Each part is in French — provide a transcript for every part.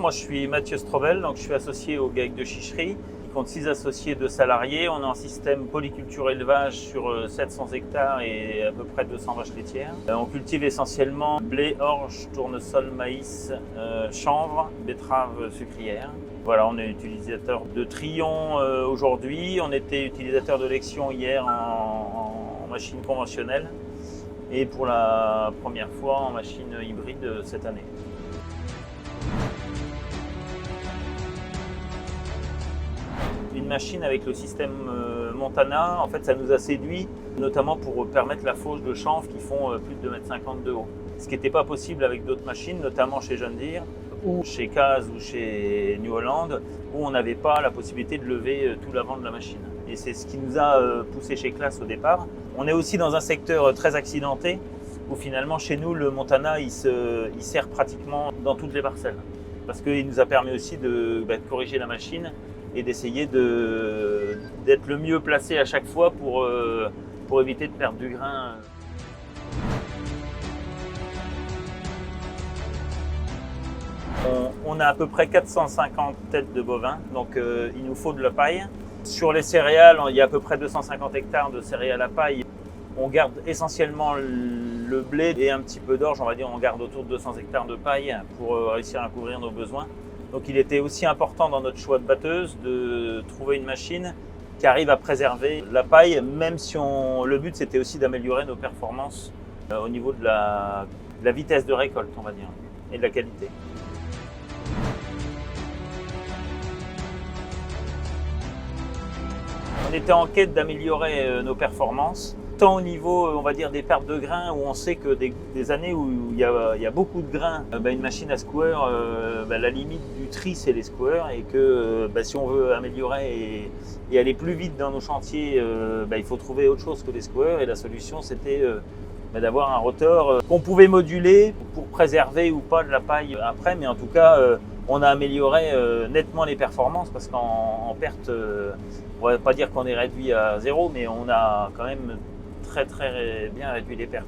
moi je suis Mathieu Strobel, donc je suis associé au GAEC de Chichery. Il compte 6 associés, 2 salariés. On est en système polyculture élevage sur 700 hectares et à peu près 200 vaches laitières. On cultive essentiellement blé, orge, tournesol, maïs, chanvre, betterave sucrière. Voilà, on est utilisateur de Trion aujourd'hui. On était utilisateur de Lexion hier en machine conventionnelle et pour la première fois en machine hybride cette année. Une machine avec le système Montana, en fait, ça nous a séduit, notamment pour permettre la fauche de chanvre qui font plus de 2,50 m de haut. Ce qui n'était pas possible avec d'autres machines, notamment chez John Deere, ou chez Case ou chez New Holland, où on n'avait pas la possibilité de lever tout l'avant de la machine. Et c'est ce qui nous a poussé chez Claas au départ. On est aussi dans un secteur très accidenté, où finalement chez nous, le Montana, il sert pratiquement dans toutes les parcelles. Parce qu'il nous a permis aussi de corriger la machine et d'essayer d'être le mieux placé à chaque fois pour éviter de perdre du grain. On a à peu près 450 têtes de bovins, donc il nous faut de la paille. Sur les céréales, il y a à peu près 250 hectares de céréales à paille. On garde essentiellement le blé et un petit peu d'orge, on va dire on garde autour de 200 hectares de paille pour réussir à couvrir nos besoins. Donc il était aussi important dans notre choix de batteuse de trouver une machine qui arrive à préserver la paille, même si le but c'était aussi d'améliorer nos performances au niveau de la vitesse de récolte, on va dire, et de la qualité. On était en quête d'améliorer nos performances, tant au niveau, on va dire, des pertes de grains, où on sait que des années où il y a beaucoup de grains, une machine à secouer, la limite du tri, c'est les secoueurs, et que si on veut améliorer et aller plus vite dans nos chantiers, il faut trouver autre chose que les secoueurs, et la solution, c'était d'avoir un rotor qu'on pouvait moduler pour préserver ou pas de la paille après, mais en tout cas, on a amélioré nettement les performances, parce qu'en perte, on ne va pas dire qu'on est réduit à zéro, mais on a quand même très bien réduit les pertes.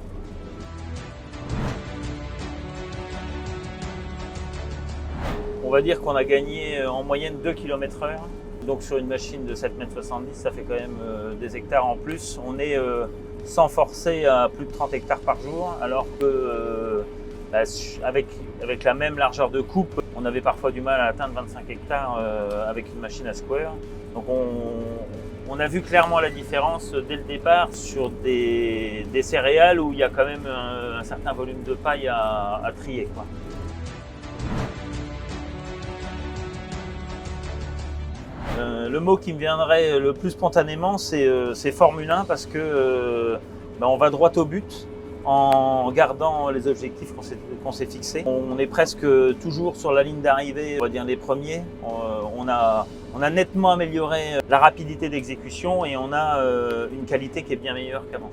On va dire qu'on a gagné en moyenne 2 km/h. Donc sur une machine de 7,70 m, ça fait quand même des hectares en plus. On est sans forcer à plus de 30 hectares par jour, alors que avec la même largeur de coupe, on avait parfois du mal à atteindre 25 hectares avec une machine à square. Donc on a vu clairement la différence dès le départ sur des céréales où il y a quand même un certain volume de paille à trier, quoi. Le mot qui me viendrait le plus spontanément, c'est Formule 1, parce que on va droit au but en gardant les objectifs qu'on s'est fixés. On est presque toujours sur la ligne d'arrivée, on va dire les premiers. On a nettement amélioré la rapidité d'exécution et on a une qualité qui est bien meilleure qu'avant.